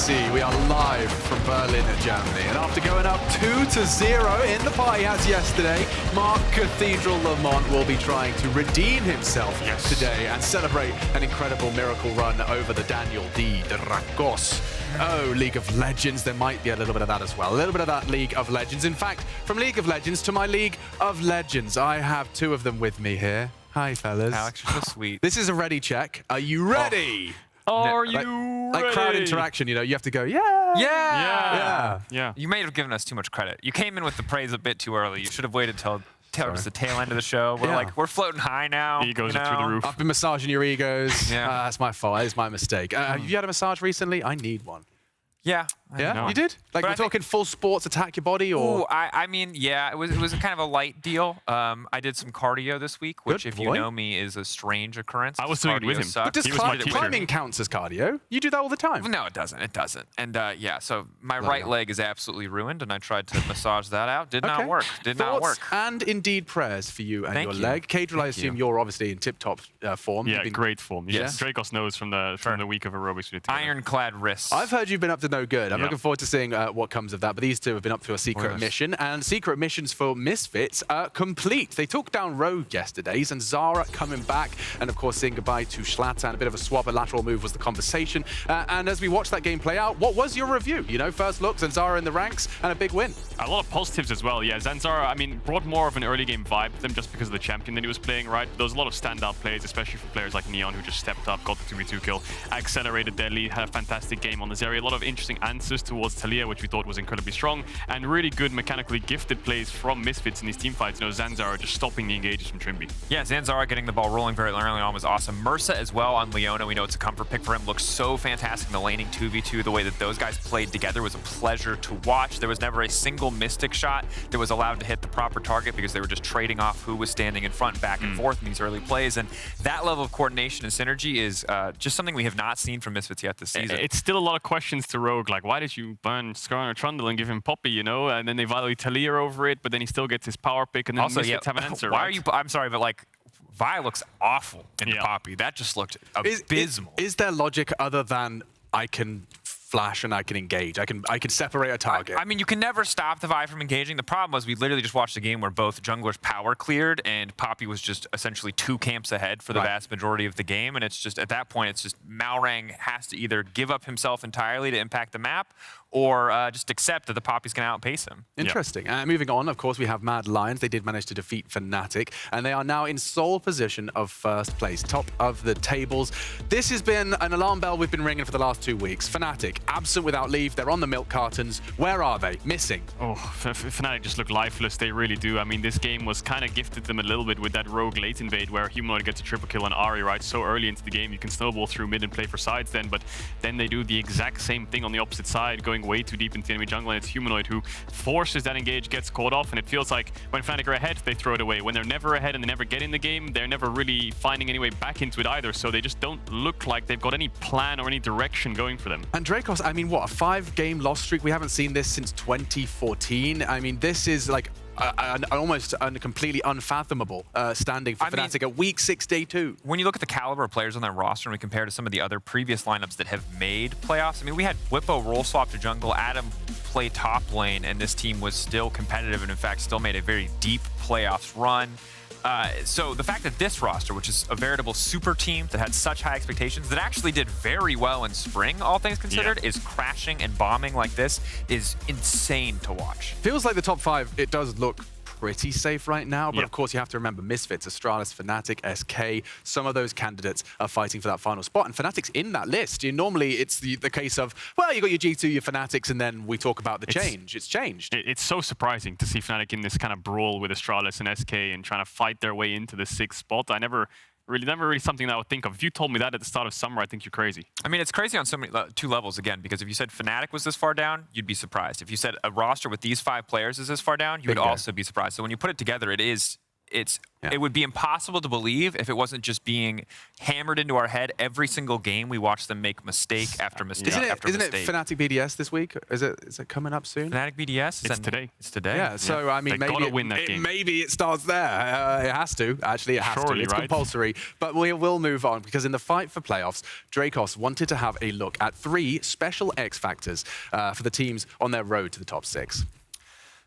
LEC. We are live from Berlin, Germany. And after going up 2-0 in the party house yesterday, Mark Cathedral Lamont will be trying to redeem himself today and celebrate an incredible miracle run over the Daniel D. Dracos. Oh, League of Legends. There might be a little bit of that as well. A little bit of that League of Legends. In fact, from League of Legends to my League of Legends, I have two of them with me here. Hi, fellas. Alex, you're so sweet. This is a ready check. Are you ready? Are you ready? Like crowd interaction, you know, you have to go, yeah. You may have given us too much credit. You came in with the praise a bit too early. You should have waited till towards the tail end of the show. We're floating high now. Egos are through the roof. I've been massaging your egos. Yeah. That's my fault. It's my mistake. Have you had a massage recently? I need one. Yeah. Yeah, you did? Like, we're talking full sports, attack your body, or? Ooh, I mean, yeah, it was a kind of a light deal. I did some cardio this week, which, if you know me, is a strange occurrence. I was doing it with him. But does climbing counts as cardio? You do that all the time. No, it doesn't. It doesn't. And yeah, so my right leg is absolutely ruined, and I tried to massage that out. Did not work. Did not work. And indeed prayers for you and your leg. Cadril, I assume you're obviously in tip-top form. Yeah, great form. Yes. Dracos knows from the week of aerobics we did together. Ironclad wrists. I've heard you've been up to no good. I'm looking forward to seeing what comes of that. But these two have been up to a secret mission, and secret missions for Misfits are complete. They took down Rogue yesterday, and Zara coming back, and of course saying goodbye to Schlatan. A bit of a swap, a lateral move was the conversation. And as we watched that game play out, what was your review? You know, first look, Zanzara in the ranks, and a big win. A lot of positives as well, yeah. Zanzara, I mean, brought more of an early game vibe to them just because of the champion that he was playing, right? There was a lot of standout plays, especially for players like Neon, who just stepped up, got the 2v2 kill, accelerated their lead, had a fantastic game on this area. A lot of interesting answers towards Taliyah, which we thought was incredibly strong, and really good mechanically gifted plays from Misfits in these team fights. You know, Zanzara just stopping the engages from Trimby. Yeah, Zanzara getting the ball rolling very early on was awesome. Mursa as well on Leona. We know it's a comfort pick for him. Looks so fantastic in the laning 2v2. The way that those guys played together was a pleasure to watch. There was never a single Mystic shot that was allowed to hit the proper target because they were just trading off who was standing in front, back and forth in these early plays. And that level of coordination and synergy is just something we have not seen from Misfits yet this season. It's still a lot of questions to Rogue, like, why did you burn Scar or Trundle and give him Poppy, you know? And then they value Taliyah over it, but then he still gets his power pick, and then also, Misfits have an answer, why are you? I'm sorry, but like, Vi looks awful in the Poppy. That just looked abysmal. Is there logic other than I can flash and I can engage? I can separate a target. I mean, you can never stop the Vi from engaging. The problem was we literally just watched a game where both junglers power cleared and Poppy was just essentially 2 camps ahead for the vast majority of the game. And it's just, at that point, it's just Malrang has to either give up himself entirely to impact the map or just accept that the Poppy's going to outpace him. Interesting. Moving on, of course, we have Mad Lions. They did manage to defeat Fnatic, and they are now in sole position of first place, top of the tables. This has been an alarm bell we've been ringing for the last 2 weeks. Fnatic, absent without leave. They're on the milk cartons. Where are they? Missing. Oh, Fnatic just look lifeless. They really do. I mean, this game was kind of gifted them a little bit with that Rogue late invade where Humanoid gets a triple kill on Ahri, right? So early into the game, you can snowball through mid and play for sides then, but then they do the exact same thing on the opposite side, going way too deep into the enemy jungle, and it's Humanoid who forces that engage, gets caught off, and it feels like when Fnatic are ahead, they throw it away. When they're never ahead and they never get in the game, they're never really finding any way back into it either, so they just don't look like they've got any plan or any direction going for them. And Dracos, I mean, what, a 5-game loss streak? We haven't seen this since 2014. I mean, this is like almost a completely unfathomable standing for Fnatic at week 6, day 2. When you look at the caliber of players on their roster and we compare to some of the other previous lineups that have made playoffs, I mean, we had Whippo roll swap to jungle, Adam play top lane, and this team was still competitive and in fact still made a very deep playoffs run. So the fact that this roster, which is a veritable super team that had such high expectations, that actually did very well in spring, all things considered, is crashing and bombing like this is insane to watch. Feels like the top 5, it does look pretty safe right now, but of course you have to remember Misfits, Astralis, Fnatic, SK, some of those candidates are fighting for that final spot, and Fnatic's in that list. Normally it's the case of, well, you got your G2, your Fnatics, and then we talk about the change. It's changed. It's so surprising to see Fnatic in this kind of brawl with Astralis and SK and trying to fight their way into the 6th spot. Never really something that I would think of. If you told me that at the start of summer, I think you're crazy. I mean, it's crazy on so many 2 levels, again, because if you said Fnatic was this far down, you'd be surprised. If you said a roster with these 5 players is this far down, you would also be surprised. So when you put it together, it is it would be impossible to believe if it wasn't just being hammered into our head every single game. We watch them make mistake after mistake after mistake. Isn't it Fnatic BDS this week? Is it coming up soon? Fnatic BDS? It's today. It's today. Yeah, so I mean, They gotta win that game. Maybe it starts there. It has to. Actually, it has Surely, to. It's right? compulsory. But we will move on because in the fight for playoffs, Dracos wanted to have a look at 3 special X factors for the teams on their road to the top 6.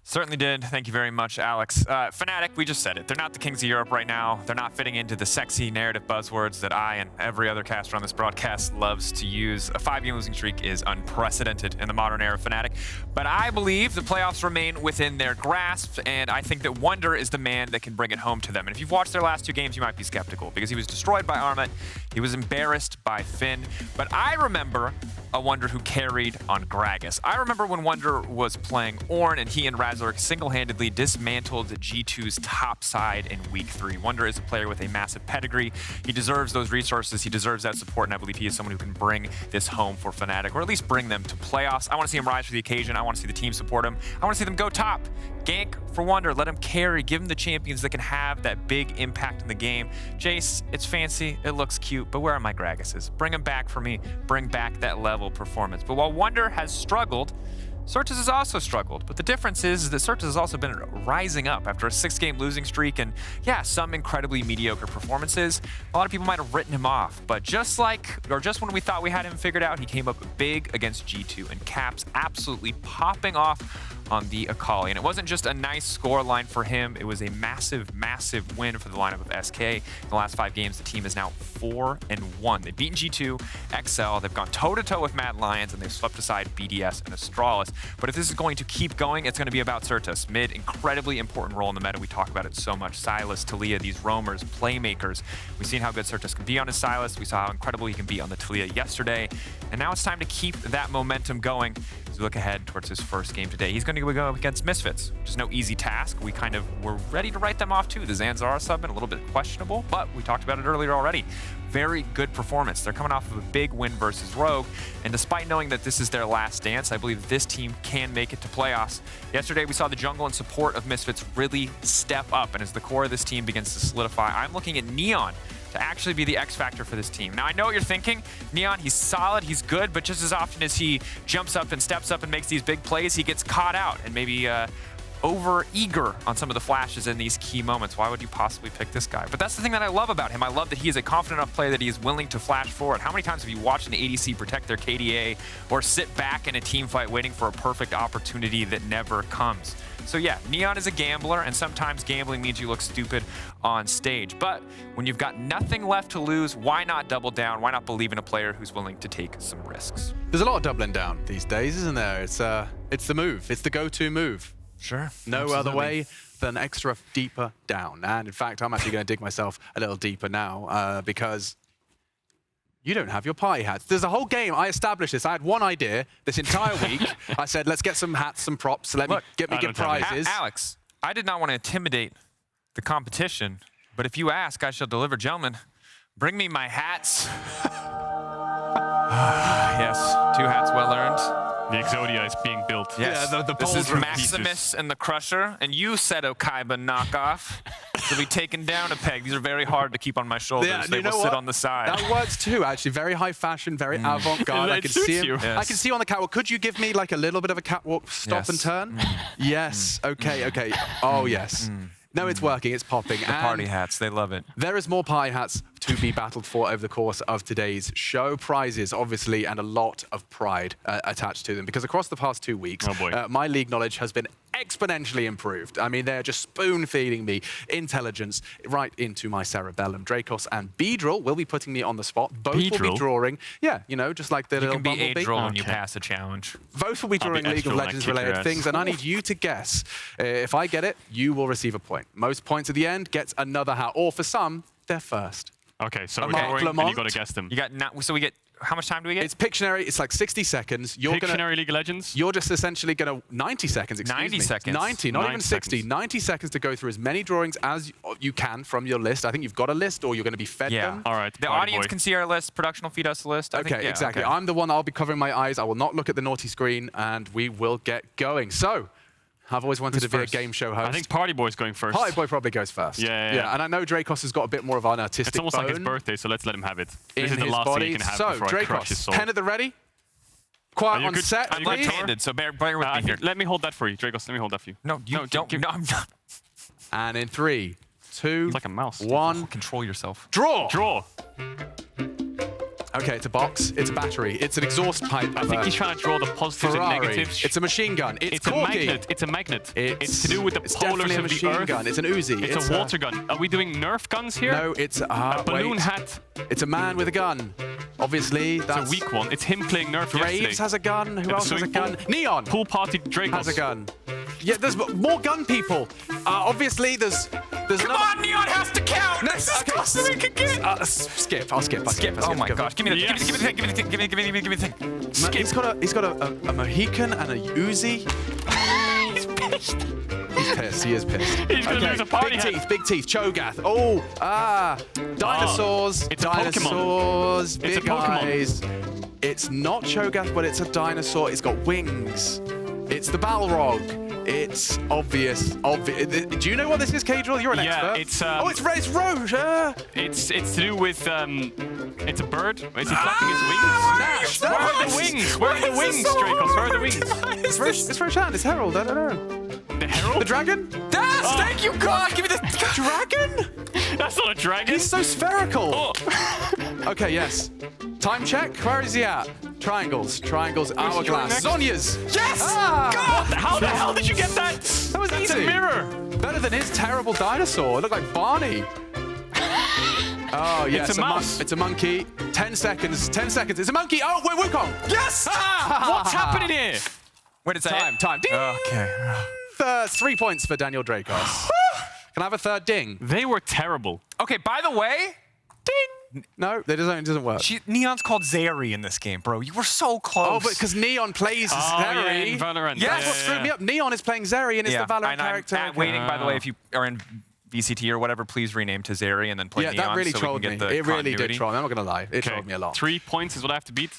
Certainly did. Thank you very much, Alex. Fnatic, we just said it. They're not the kings of Europe right now. They're not fitting into the sexy narrative buzzwords that I and every other caster on this broadcast loves to use. A 5-game losing streak is unprecedented in the modern era of Fnatic. But I believe the playoffs remain within their grasp, and I think that Wunder is the man that can bring it home to them. And if you've watched their last 2 games, you might be skeptical because he was destroyed by Armut. He was embarrassed by Finn. But I remember a Wunder who carried on Gragas. I remember when Wunder was playing Ornn and he and Razork single-handedly dismantled G2's top side in week 3. Wunder is a player with a massive pedigree. He deserves those resources. He deserves that support, and I believe he is someone who can bring this home for Fnatic, or at least bring them to playoffs. I want to see him rise for the occasion. I want to see the team support him. I want to see them go top. Gank for Wunder. Let him carry. Give him the champions that can have that big impact in the game. Jace, it's fancy. It looks cute, but where are my Gragases? Bring him back for me. Bring back that level of performance. But while Wunder has struggled, Certus has also struggled, but the difference is that Certus has also been rising up after a 6-game losing streak and, yeah, some incredibly mediocre performances. A lot of people might have written him off, but just when we thought we had him figured out, he came up big against G2 and Caps, absolutely popping off on the Akali. And it wasn't just a nice score line for him, it was a massive, massive win for the lineup of SK. In the last 5 games, the team is now 4-1. They've beaten G2, XL, they've gone toe-to-toe with Mad Lions, and they've swept aside BDS and Astralis. But if this is going to keep going, it's going to be about Certus. Mid, incredibly important role in the meta. We talk about it so much. Sylas, Taliyah, these roamers, playmakers. We've seen how good Certus can be on his Sylas. We saw how incredible he can be on the Taliyah yesterday. And now it's time to keep that momentum going as we look ahead towards his first game today. He's going to go up against Misfits, which is no easy task. We kind of were ready to write them off too. The Zanzara sub been a little bit questionable, but we talked about it earlier already. Very good performance. They're coming off of a big win versus Rogue, and despite knowing that this is their last dance, I believe this team can make it to playoffs. Yesterday, we saw the jungle and support of Misfits really step up, and as the core of this team begins to solidify, I'm looking at Neon to actually be the X factor for this team. Now, I know what you're thinking. Neon, he's solid, he's good, but just as often as he jumps up and steps up and makes these big plays, he gets caught out and maybe over-eager on some of the flashes in these key moments. Why would you possibly pick this guy? But that's the thing that I love about him. I love that he is a confident enough player that he is willing to flash forward. How many times have you watched an ADC protect their KDA or sit back in a team fight waiting for a perfect opportunity that never comes? So yeah, Neon is a gambler, and sometimes gambling means you look stupid on stage. But when you've got nothing left to lose, why not double down? Why not believe in a player who's willing to take some risks? There's a lot of doubling down these days, isn't there? It's the move. It's the go-to move. Sure. No absolutely. other way than extra deeper down. And in fact, I'm actually going to dig myself a little deeper now because you don't have your party hats. There's a whole game. I established this. I had one idea this entire week. I said, let's get some hats, some props. Let me get prizes. Alex, I did not want to intimidate the competition, but if you ask, I shall deliver. Gentlemen, bring me my hats. Yes, 2 hats well earned. The Exodia is being built. Yes, yeah, this is Pauldron Maximus pieces. and the Crusher, and you, Seto Kaiba knockoff, will be taken down a peg. These are very hard to keep on my shoulders. Yeah, they will sit on the side. That works too, actually. Very high fashion, very avant-garde. I It can suits see him. you. I can see you on the catwalk. Could you give me like a little bit of a catwalk stop and turn? Yes. Okay. Oh, yes. No, it's working. It's popping. The party hats, they love it. There is more party hats to be battled for over the course of today's show. Prizes, obviously, and a lot of pride attached to them. Because across the past 2 weeks, my League knowledge has been exponentially improved. I mean, they're just spoon-feeding me intelligence right into my cerebellum. Dracos and Beedrill will be putting me on the spot. Both will be drawing. Yeah, you know, just like the little bumblebee. You can be Adrill when you pass a challenge. Both will be drawing League of Legends-related things, and I need you to guess. If I get it, you will receive a point. Most points at the end gets another hat, or for some, they're first. Okay, so we're drawing, and you got to guess them. You got so we get. How much time do we get? It's Pictionary. It's like 60 seconds. Pictionary League of Legends? You're just essentially going to 90 seconds. 90 seconds. 90, not even 60. 90 seconds to go through as many drawings as you can from your list. I think you've got a list, or you're going to be fed them. All right. The audience can see our list. Production will feed us the list. I think, exactly. Okay. I'm the one. I'll be covering my eyes. I will not look at the naughty screen, and we will get going. So, I've always wanted to be a game show host. I think Party Boy's going first. Party Boy probably goes first. Yeah. And I know Dracos has got a bit more of an artistic It's almost bone like his birthday, so let's let him have it. This in is the his last body. thing he can have So, before I crush his Dracos, soul. pen at the ready. Quiet on set. I'm left-handed, so bear with me here. Let me hold that for you, Dracos. Let me hold that for you. No, you don't. No, I'm not. And in 3, 2, He's like a mouse. 1. Control yourself. Draw. Draw. Okay, it's a box. It's a battery. It's an exhaust pipe. I think he's trying to draw the positives Ferrari. and negatives. It's a machine gun. It's a corky. magnet. It's a magnet. It's to do with the it's polars definitely a of the machine Earth. gun. It's an Uzi. It's a water gun. Are we doing Nerf guns here? No, it's a balloon wait. hat. It's a man with a gun. Obviously, that's It's a weak one. It's him playing Nerf Graves yesterday. has a gun. Who At the else has a swimming gun? pool? Neon Pool party Dracos has a gun. Yeah, there's more gun people. Obviously, there's Come on, Neon has to count. This is closer than we can get. Skip. I'll skip. Oh my gosh! Give me the thing. Give me the thing. Skip. He's got a Mohican and a Uzi. He's pissed. He's pissed. He is pissed. He's gonna lose a party hat. Big teeth. Cho'Gath. Dinosaurs. It's a Dinosaurs. Pokemon. It's a Big Pokemon. eyes. It's not Cho'Gath, but it's a dinosaur. It's got wings. It's the Balrog. It's obvious. Do you know what this is, Kadriel? You're an expert. It's it's Roche. It's to do with it's a bird. Is he flapping his wings? Nash. Where are the wings? Where are the wings, Dracos? Where are the wings? It's Roshan. It's Herald. I don't know. The herald? The dragon? Thank you, God. Give me the Dragon? That's not a dragon. He's so spherical. Oh. Okay, yes. Time check. Where is he at? Triangles. Hourglass. Zonya's. Yes! Ah! God, how the hell did you get that? That was That's easy. a mirror. Better than his terrible dinosaur. It looked like Barney. Oh, yes. It's a mouse. It's a monkey. 10 seconds. 10 seconds. It's a monkey. Oh, wait, Wukong. Yes! What's happening here? Wait, it's Time. Ding! Okay. 3 points for Daniel Dracos. Can I have a third ding? They were terrible. Okay. By the way, Ding! No, it doesn't work. Neon's called Zeri in this game, bro. You were so close. Oh, but because Neon plays Zeri. in Valorant. That's what screwed me up. Neon is playing Zeri and it's the Valorant character. I'm waiting, by the way, if you are in VCT or whatever, please rename to Zeri and then play Neon. Yeah, that really so trolled we me. can get the It really did continuity. troll me. I'm not going to lie. It trolled me a lot. 3 points is what I have to beat.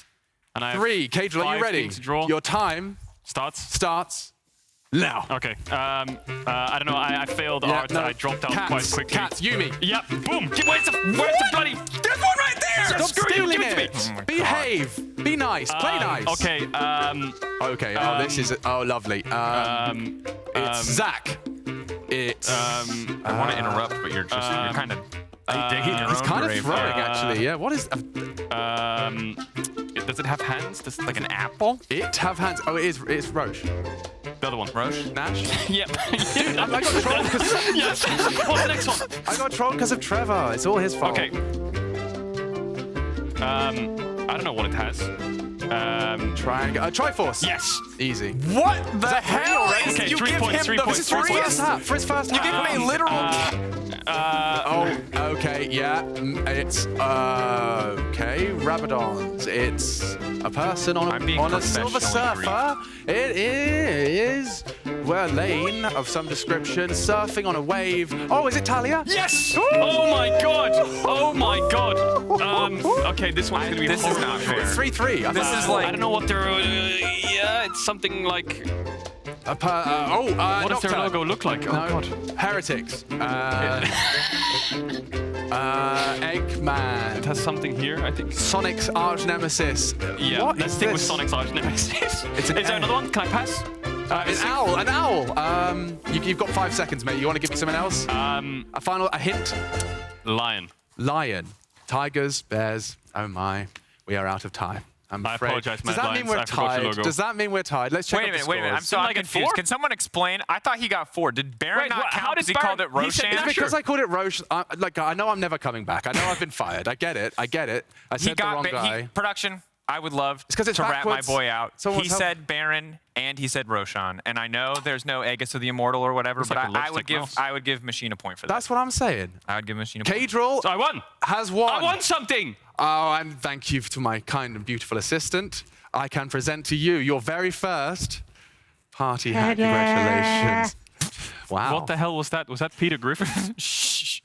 And I have 3. Kadriel, are you 5 ready? things to draw. Your time starts now. Okay. I don't know. I failed art. I dropped out quite quickly. Cats, Yumi. Yep. Boom. Where's the bloody? There's one right there! Stop Screw you, stealing give it it. to me. Behave. Be nice. Play nice. Okay. Okay. Oh, this is. Oh, lovely. It's Zach. It's. I want to interrupt, but you're kind of digging your He's own kind of grave. throwing, actually. Yeah. What is? Does it have hands? Does Like an apple? It have hands. Oh, it is. It's Roche. the other one? Roche? Nash. Yep. I got trolled because. Yes. What's the next one? I got trolled because of Trevor. It's all his fault. Okay. I don't know what it has. Triangle. Triforce. Yes. Easy. What the hell? Okay, you 3 give points, him 3 the points, This is for his Three. first hat. For his first You hat. give me a literal. Okay, yeah. It's okay. Rabadons. It's a person I'm on being a silver professionally surfer. It is a lane of some description, surfing on a wave. Oh, is it Taliyah? Yes! Oh my god! Oh my god! Okay, this one's gonna be This is horrible. not fair. It's 3-3. This is like. I don't know what they're. Yeah, it's something like. What does their Nocturne. logo look like? Oh No. god. Heretics. Eggman. It has something here, I think. Sonic's arch nemesis. Yeah, What let's is stick with this? Sonic's arch nemesis. It's an Is there egg. another one? Can I pass? An owl. An owl. You've got 5 seconds, mate. You want to give me something else? A hint. Lion. Lion. Tigers, bears. Oh my. We are out of time. I'm I afraid. apologize, Does Mad that Lions. mean we're I forgot your tied? logo. Does that mean we're tied? Let's check Wait a out the minute. I'm scores. so I get confused. 4? Can someone explain? I thought he got 4. Did Baron Wait, not what? count How did because he Baron- called it he said- Roshan? It's because I called it Roche. I know I'm never coming back. I know I've been fired. I get it. I said the wrong guy. Production. I would love 'cause it's to rat my backwards. boy out. Someone He help. said Baron and he said Roshan, and I know there's no Aegis of the Immortal or whatever, Looks but like a I would lipstick give mouse. I would give Machine a point for that. That's what I'm saying. I would give Machine a point. Kadriel So I won. has won. I won something. Oh, and thank you to my kind and beautiful assistant. I can present to you your very first party hat. Congratulations. Wow. What the hell was that? Was that Peter Griffin? Shh.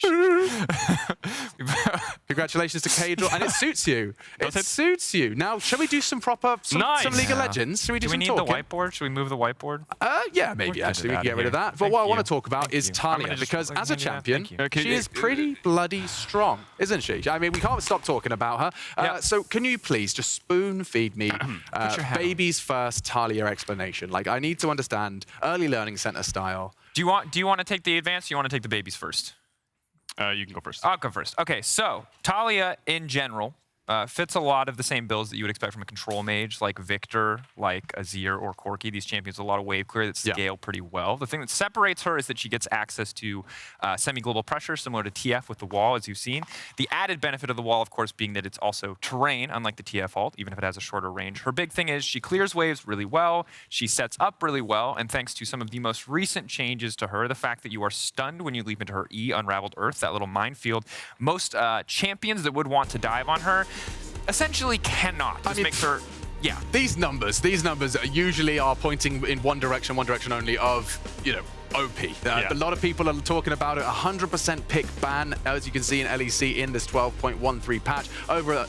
Congratulations to Cadril, and it suits you. It suits you. Now, shall we do some proper, some League of Legends? Shall we do some talking? Do we need the whiteboard? Should we move the whiteboard? Yeah, maybe actually we can get rid of that. But what I want to talk about is Taliyah, because as a champion, she is pretty bloody strong, isn't she? I mean, we can't stop talking about her. So can you please just spoon feed me baby's first Taliyah explanation? Like, I need to understand early learning center style. Do you want to take the advanced, or do you want to take the babies first? You can go first. I'll go first. Okay, so Taliyah in general fits a lot of the same builds that you would expect from a control mage, like Victor, like Azir, or Corki. These champions have a lot of wave clear that scale pretty well. The thing that separates her is that she gets access to semi-global pressure, similar to TF with the wall, as you've seen. The added benefit of the wall, of course, being that it's also terrain, unlike the TF ult, even if it has a shorter range. Her big thing is she clears waves really well, she sets up really well, and thanks to some of the most recent changes to her, the fact that you are stunned when you leap into her E, Unraveled Earth, that little minefield, most champions that would want to dive on her essentially cannot. This makes her, These numbers usually are pointing in one direction only of, you know, OP. A lot of people are talking about it. 100% pick ban, as you can see in LEC in this 12.13 patch. Over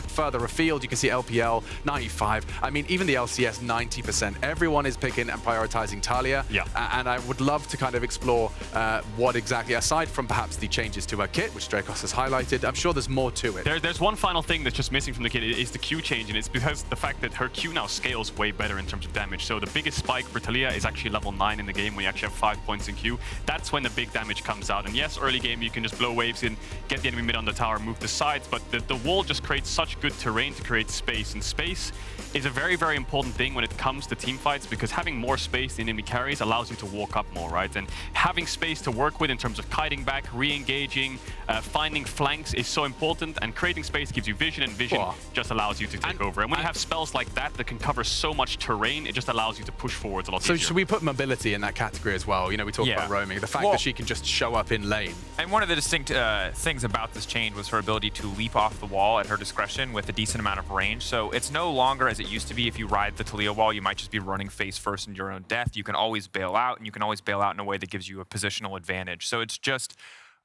further afield, you can see LPL 95. I mean, even the LCS 90%. Everyone is picking and prioritizing Taliyah. And I would love to kind of explore what exactly, aside from perhaps the changes to her kit, which Dracos has highlighted, I'm sure there's more to it. There's one final thing that's just missing from the kit is the Q change, and it's because the fact that her Q now scales way better in terms of damage. So the biggest spike for Taliyah is actually level 9 in the game, when you actually have 5 points in Q. That's when the big damage comes out. And yes, early game you can just blow waves in, get the enemy mid on the tower, move the sides, but the wall just creates such good terrain to create space. And space is a very, very important thing when it comes to team fights, because having more space in enemy carries allows you to walk up more, right? And having space to work with in terms of kiting back, re-engaging, finding flanks is so important, and creating space gives you vision, and vision just allows you to take over. And when you have spells like that that can cover so much terrain, it just allows you to push forwards a lot easier. So should we put mobility in that category as well? You know, we talk about roaming. The fact that she can just show up in lane. And one of the distinct things about this change was her ability to leap off the wall at her discretion with a decent amount of range. So it's no longer as it used to be. If you ride the Taliyah wall, you might just be running face first into your own death. You can always bail out, and you can always bail out in a way that gives you a positional advantage. So it's just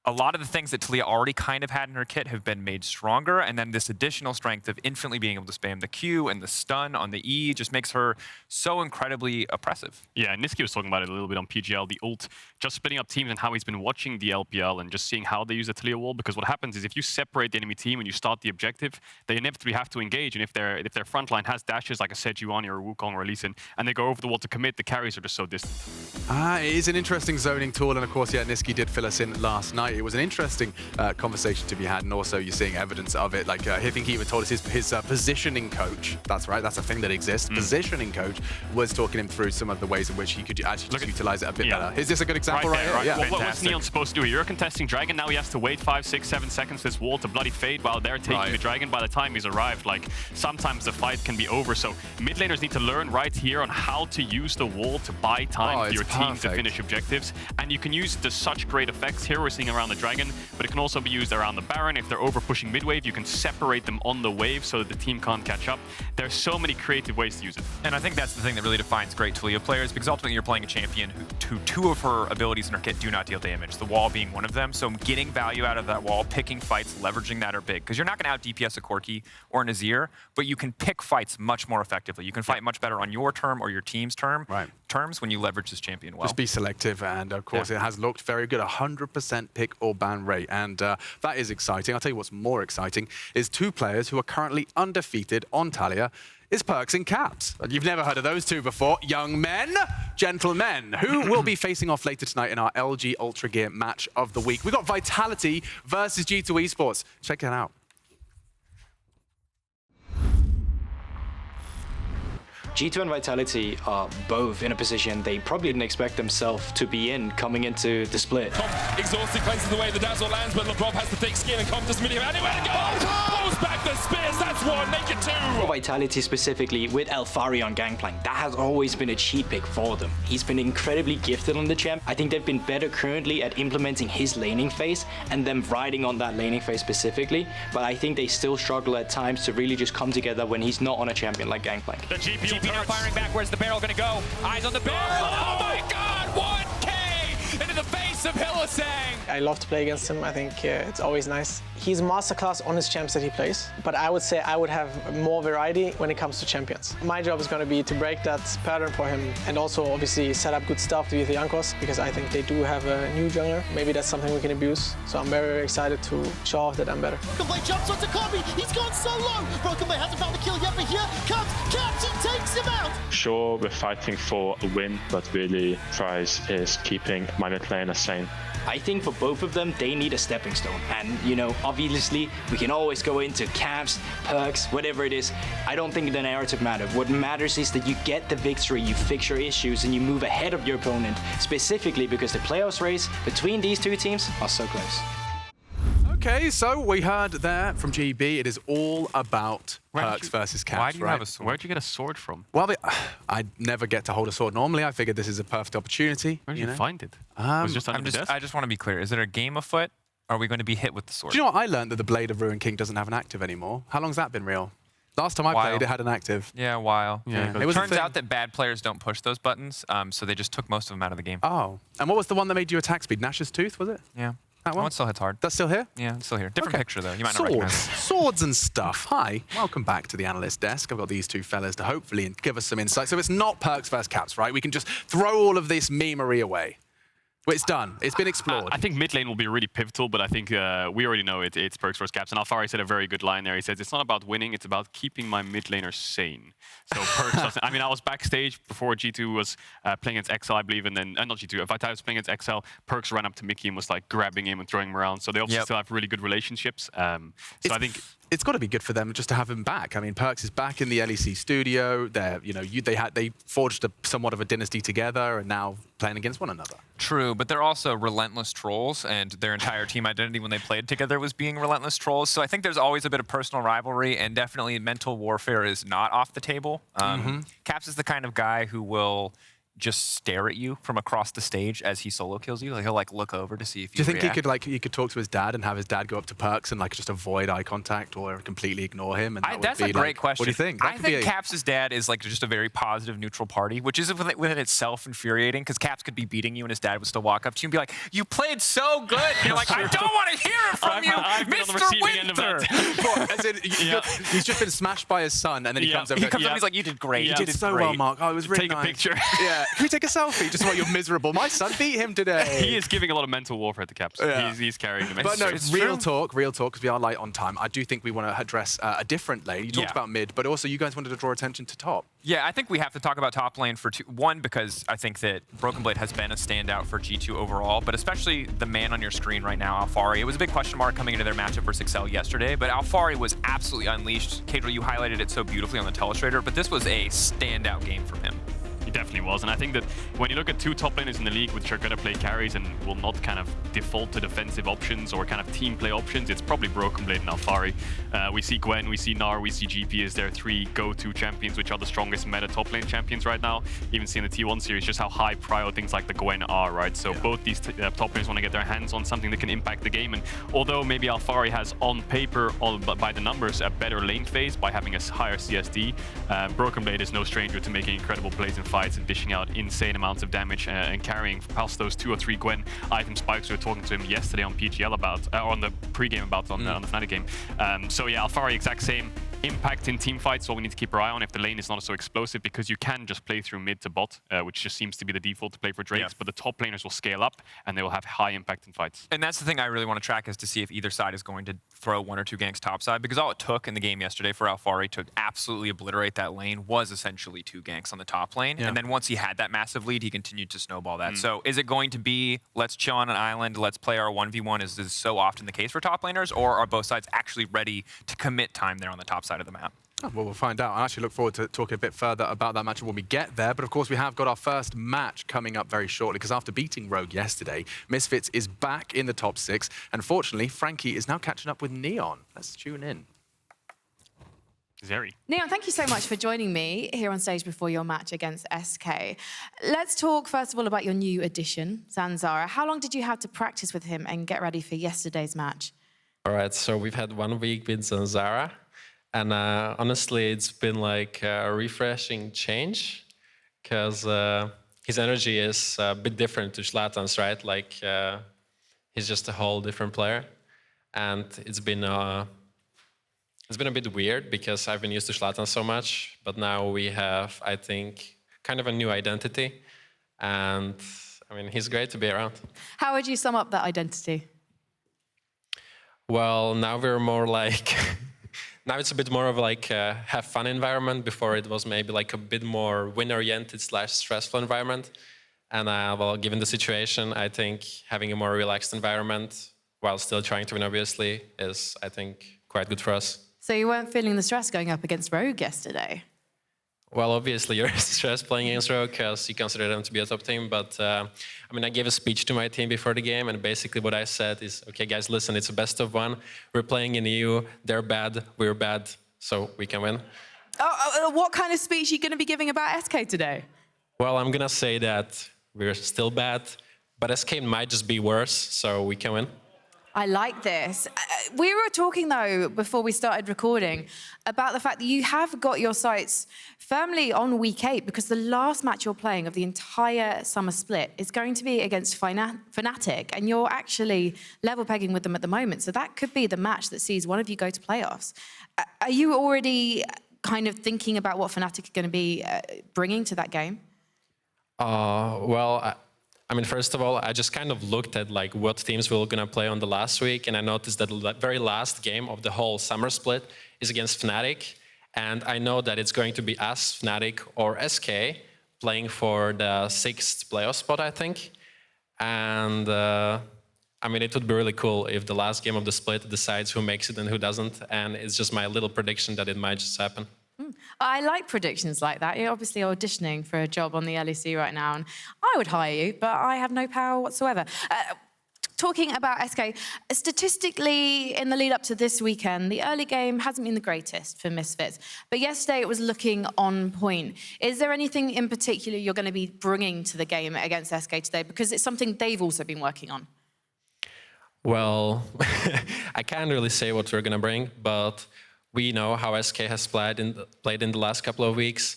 a lot of the things that Taliyah already kind of had in her kit have been made stronger, and then this additional strength of infinitely being able to spam the Q and the stun on the E just makes her so incredibly oppressive. Yeah, and Niski was talking about it a little bit on PGL, the ult, just splitting up teams and how he's been watching the LPL and just seeing how they use the Taliyah wall, because what happens is if you separate the enemy team and you start the objective, they inevitably have to engage, and if their frontline has dashes like a Sejuani or a Wukong or a Lee Sin, and they go over the wall to commit, the carries are just so distant. It is an interesting zoning tool, and of course, Niski did fill us in last night. It was an interesting conversation to be had, and also you're seeing evidence of it. Like I think he even told us his positioning coach, that's right, that's a thing that exists, positioning coach, was talking him through some of the ways in which he could actually utilize it a bit better. Is this a good example right here? Yeah. What's Neon supposed to do? You're contesting Dragon, now he has to wait 5, 6, 7 seconds for this wall to bloody fade while they're taking the Dragon. By the time he's arrived, like, sometimes the fight can be over. So mid laners need to learn right here on how to use the wall to buy time for your team to finish objectives. And you can use it to such great effects. Here we're seeing around the Dragon, but it can also be used around the Baron. If they're over pushing mid wave, you can separate them on the wave so that the team can't catch up. There's so many creative ways to use it. And I think that's the thing that really defines great Taliyah players, because ultimately you're playing a champion who two of her abilities in her kit do not deal damage, the wall being one of them. So getting value out of that wall, picking fights, leveraging that are big, because you're not going to out DPS a Corki or an Azir, but you can pick fights much more effectively. You can fight much better on your term or your team's terms when you leverage this champion well. Just be selective, and of course it has looked very good, 100% pick or ban rate, and that is exciting. I'll tell you what's more exciting is two players who are currently undefeated on Taliyah. Is Perks and Caps. You've never heard of those two before. Young men, gentlemen, who will be facing off later tonight in our LG Ultra Gear match of the week. We've got Vitality versus G2 Esports. Check it out. G2 and Vitality are both in a position they probably didn't expect themselves to be in coming into the split. Comp exhausted, cleanses the way the Dazzle lands, but LeBron has the thick skin and Comp doesn't really have anywhere to go. Pulls back the spears, that's one, make it two. Vitality specifically with Alfari on Gangplank, that has always been a cheat pick for them. He's been incredibly gifted on the champ. I think they've been better currently at implementing his laning phase and them riding on that laning phase specifically, but I think they still struggle at times to really just come together when he's not on a champion like Gangplank. The GP now firing back, where's the barrel gonna go? Eyes on the barrel, oh my god, 1K into the face of Hill I love to play against him. I think it's always nice. He's masterclass on his champs that he plays, but I would say I would have more variety when it comes to champions. My job is going to be to break that pattern for him and also obviously set up good stuff with the Jankos, because I think they do have a new jungler. Maybe that's something we can abuse. So I'm very, very excited to show off that I'm better. Broken Blade jumps onto Kobe. He's gone so low. Broken Blade hasn't found the kill yet, but here comes Caps. He takes him out. Sure, we're fighting for a win, but really prize is keeping my mid laner sane. I think for both of them, they need a stepping stone. And, you know, obviously, we can always go into caps, perks, whatever it is. I don't think the narrative matters. What matters is that you get the victory, you fix your issues, and you move ahead of your opponent, specifically because the playoffs race between these two teams are so close. Okay, so we heard there from GB, it is all about perks versus caps, Why do you right? have a sword? Where'd you get a sword from? Well, I never get to hold a sword normally. I figured this is a perfect opportunity. Where did you find it? Was it just under the desk? I just want to be clear. Is it a game afoot? Are we going to be hit with the sword? Do you know what I learned? That the Blade of Ruin King doesn't have an active anymore. How long's that been real? Last time I played, it had an active. Yeah, a while. Yeah. It Turns out that bad players don't push those buttons, so they just took most of them out of the game. Oh. And what was the one that made you attack speed? Gnash's Tooth, was it? Yeah. That One one? still hits hard. That's still here? Yeah, it's still here. Different Okay. picture, though. You might not recognize it. Swords and stuff. Hi, welcome back to the analyst desk. I've got these two fellas to hopefully give us some insight. So it's not perks versus caps, right? We can just throw all of this memery away. Well, it's done. It's been explored. I think mid lane will be really pivotal, but I think we already know it's perks versus caps. And Alfari said a very good line there. He says, it's not about winning, it's about keeping my mid laner sane. So perks doesn't... I mean, I was backstage before G2 was playing against XL, I believe, and then... not G2, Vitality was playing against XL. Perks ran up to Mickey and was like grabbing him and throwing him around. So they obviously still have really good relationships. So I think... It's got to be good for them just to have him back. I mean, Perks is back in the LEC studio. They're, you know, they forged somewhat of a dynasty together and now playing against one another. True, but they're also relentless trolls, and their entire team identity when they played together was being relentless trolls. So I think there's always a bit of personal rivalry, and definitely mental warfare is not off the table. Caps is the kind of guy who will just stare at you from across the stage as he solo kills you. Like he'll like look over to see if you. Do you think he could talk to his dad and have his dad go up to Perks and like just avoid eye contact or completely ignore him? And that's a great question. What do you think? I think Caps' dad is like just a very positive, neutral party, which is within itself infuriating because Caps could be beating you and his dad would still walk up to you and be like, "You played so good." And you're like, "I don't want to hear it from you, Mr. Winter." As in, he's just been smashed by his son, and then he comes over. He comes up and he's like, "You did great. You did so well, Mark. Oh, it was really nice. Take a picture. Yeah. Can we take a selfie? Just while you're miserable. My son beat him today. He is giving a lot of mental warfare to Caps. Yeah. He's carrying the message. But no, real talk, because we are light on time. I do think we want to address a different lane. You talked about mid, but also you guys wanted to draw attention to top. Yeah, I think we have to talk about top lane for one, because I think that Broken Blade has been a standout for G2 overall, but especially the man on your screen right now, Alfari. It was a big question mark coming into their matchup versus XL yesterday, but Alfari was absolutely unleashed. Kadril, you highlighted it so beautifully on the Telestrator, but this was a standout game from him. He definitely was, and I think that when you look at two top laners in the league which are going to play carries and will not kind of default to defensive options or kind of team play options, it's probably Broken Blade and Alfari. We see Gwen, we see Gnar, we see GP as their three go-to champions, which are the strongest meta top lane champions right now. Even see in the T1 series just how high prio things like the Gwen are, right? So both these top laners want to get their hands on something that can impact the game, and although maybe Alfari has on paper, by the numbers, a better lane phase by having a higher CSD, Broken Blade is no stranger to making incredible plays in fights and dishing out insane amounts of damage and carrying past those 2 or 3 Gwen item spikes. We were talking to him yesterday on PGL about, or on the pre-game about on the Fnatic game. So yeah, Alfari exact same impact in team fights, what we need to keep our eye on if the lane is not so explosive, because you can just play through mid to bot, which just seems to be the default to play for Drakes, but the top laners will scale up and they will have high impact in fights. And that's the thing I really want to track, is to see if either side is going to throw 1 or 2 ganks topside, because all it took in the game yesterday for Alfari to absolutely obliterate that lane was essentially 2 ganks on the top lane. And then once he had that massive lead, he continued to snowball that. So is it going to be, let's chill on an island, let's play our 1v1, as is so often the case for top laners, or are both sides actually ready to commit time there on the top side of the map? Oh, well, we'll find out. I actually look forward to talking a bit further about that match when we get there. But of course, we have got our first match coming up very shortly, because after beating Rogue yesterday, Misfits is back in the top 6. And fortunately, Frankie is now catching up with Neon. Let's tune in. Zeri. Neon, thank you so much for joining me here on stage before your match against SK. Let's talk first of all about your new addition, Zanzara. How long did you have to practice with him and get ready for yesterday's match? All right, so we've had 1 week with Zanzara. And honestly, it's been like a refreshing change, because his energy is a bit different to Zlatan's, right? Like he's just a whole different player. And it's been a bit weird because I've been used to Zlatan so much, but now we have, I think, kind of a new identity. And I mean, he's great to be around. How would you sum up that identity? Well, now we're more like, now it's a bit more of like a have fun environment. Before it was maybe like a bit more win-oriented / stressful environment. And well, given the situation, I think having a more relaxed environment while still trying to win, obviously, is, I think, quite good for us. So you weren't feeling the stress going up against Rogue yesterday? Well, obviously, you're stressed playing against Rogue because you consider them to be a top team. But I mean, I gave a speech to my team before the game, and basically what I said is, okay, guys, listen, it's a best of one. We're playing in EU. They're bad. We're bad. So we can win. What kind of speech are you going to be giving about SK today? Well, I'm going to say that we're still bad, but SK might just be worse, so we can win. I like this. We were talking, though, before we started recording, about the fact that you have got your sights firmly on week 8 because the last match you're playing of the entire summer split is going to be against Fnatic, and you're actually level pegging with them at the moment. So that could be the match that sees one of you go to playoffs. Are you already kind of thinking about what Fnatic are going to be bringing to that game? Well, I mean, first of all, I just kind of looked at like what teams we were going to play on the last week, and I noticed that the very last game of the whole summer split is against Fnatic, and I know that it's going to be us, Fnatic, or SK playing for the 6th playoff spot, I think. And I mean, it would be really cool if the last game of the split decides who makes it and who doesn't, and it's just my little prediction that it might just happen. I like predictions like that. You're obviously auditioning for a job on the LEC right now, and I would hire you, but I have no power whatsoever. Talking about SK, statistically, in the lead up to this weekend, the early game hasn't been the greatest for Misfits, but yesterday it was looking on point. Is there anything in particular you're going to be bringing to the game against SK today? Because it's something they've also been working on. Well, I can't really say what we're going to bring, but we know how SK has played in the last couple of weeks.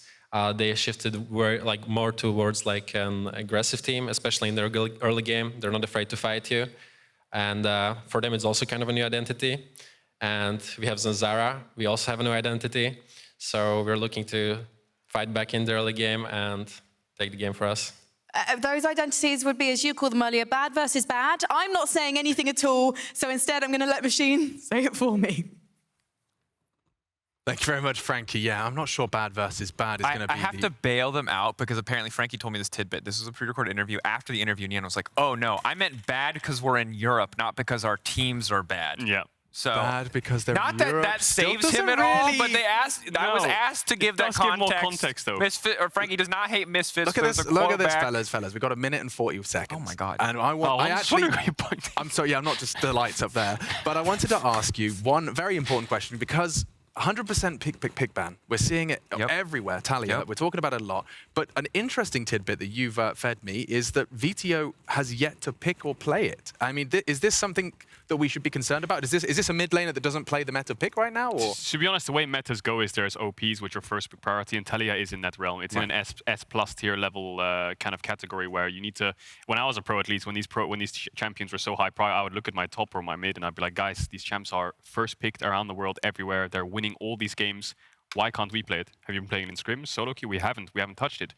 They shifted more towards like an aggressive team, especially in their early game. They're not afraid to fight you. And for them, it's also kind of a new identity. And we have Zanzara. We also have a new identity. So we're looking to fight back in the early game and take the game for us. Those identities would be, as you call them earlier, bad versus bad. I'm not saying anything at all, so instead I'm going to let Machine say it for me. Thank you very much, Frankie. Yeah, I'm not sure bad versus bad is going to be. I have to bail them out because apparently Frankie told me this tidbit. This was a pre-recorded interview. After the interview, Nian was like, "Oh no, I meant bad because we're in Europe, not because our teams are bad." Yeah. So bad because they're not in that Europe. that saves Still him at doesn't all, really- but they asked. I was asked to give that does give context. more context, though. Misfit or Frankie does not hate Misfits. Look at There's this, a look quote at this, back. fellas. We've got 1 minute and 40 seconds. Oh my God. And I want. Oh, I I'm actually. wondering where you're pointing. I'm sorry. Yeah, I'm not just the lights up there. But I wanted to ask you one very important question because 100% pick ban. We're seeing it everywhere. Taliyah, we're talking about it a lot. But an interesting tidbit that you've fed me is that VTO has yet to pick or play it. I mean, is this something that we should be concerned about? Is this a mid laner that doesn't play the meta pick right now? Or? To be honest, the way metas go is there's OPs, which are first pick priority, and Taliyah is in that realm. It's in an S plus tier level kind of category where you need to. When I was a pro, at least, when these champions were so high prior, I would look at my top or my mid, and I'd be like, guys, these champs are first picked around the world everywhere. They're winning all these games. Why can't we play it? Have you been playing it in scrims, solo queue? We haven't touched it.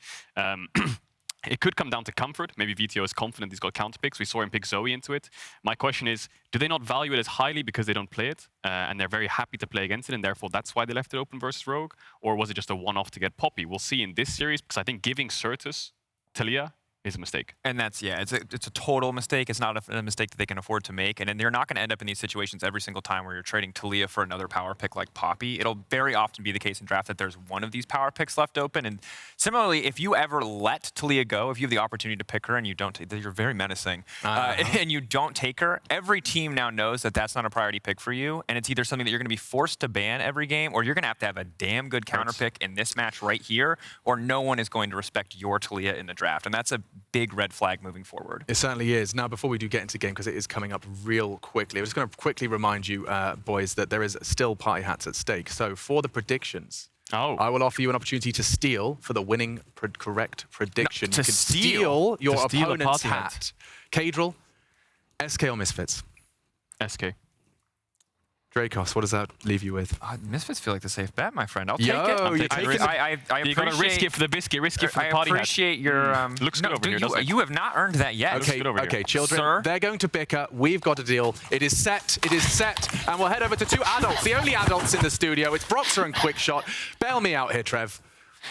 It could come down to comfort. Maybe VTO is confident he's got counter picks. We saw him pick Zoe into it. My question is, do they not value it as highly because they don't play it? And they're very happy to play against it, and therefore that's why they left it open versus Rogue? Or was it just a one-off to get Poppy? We'll see in this series, because I think giving Certus Taliyah is a mistake. And that's, it's a total mistake. It's not a mistake that they can afford to make. And then they're not going to end up in these situations every single time where you're trading Taliyah for another power pick like Poppy. It'll very often be the case in draft that there's one of these power picks left open. And similarly, if you ever let Taliyah go, if you have the opportunity to pick her and you don't, you're very menacing, and you don't take her, every team now knows that that's not a priority pick for you. And it's either something that you're going to be forced to ban every game, or you're going to have a damn good counter pick in this match right here, or no one is going to respect your Taliyah in the draft. And that's a big red flag moving forward. It certainly is. Now, before we do get into the game, because it is coming up real quickly, I'm just going to quickly remind you, boys, that there is still party hats at stake. So for the predictions, I will offer you an opportunity to steal for the winning correct prediction. No, you can steal your opponent's hat. Cadril, SK or Misfits? SK. Dracos, what does that leave you with? Misfits feel like the safe bet, my friend. I'll take Yo, it. you're taking it. I You gotta risk it for the biscuit, risk it for the party hat. I appreciate your... Looks good over here, doesn't it? You have not earned that yet. Okay, good over okay, here. children, Sir? they're going to bicker. We've got a deal. It is set, and we'll head over to two adults, the only adults in the studio. It's Broxer and Quickshot. Bail me out here, Trev.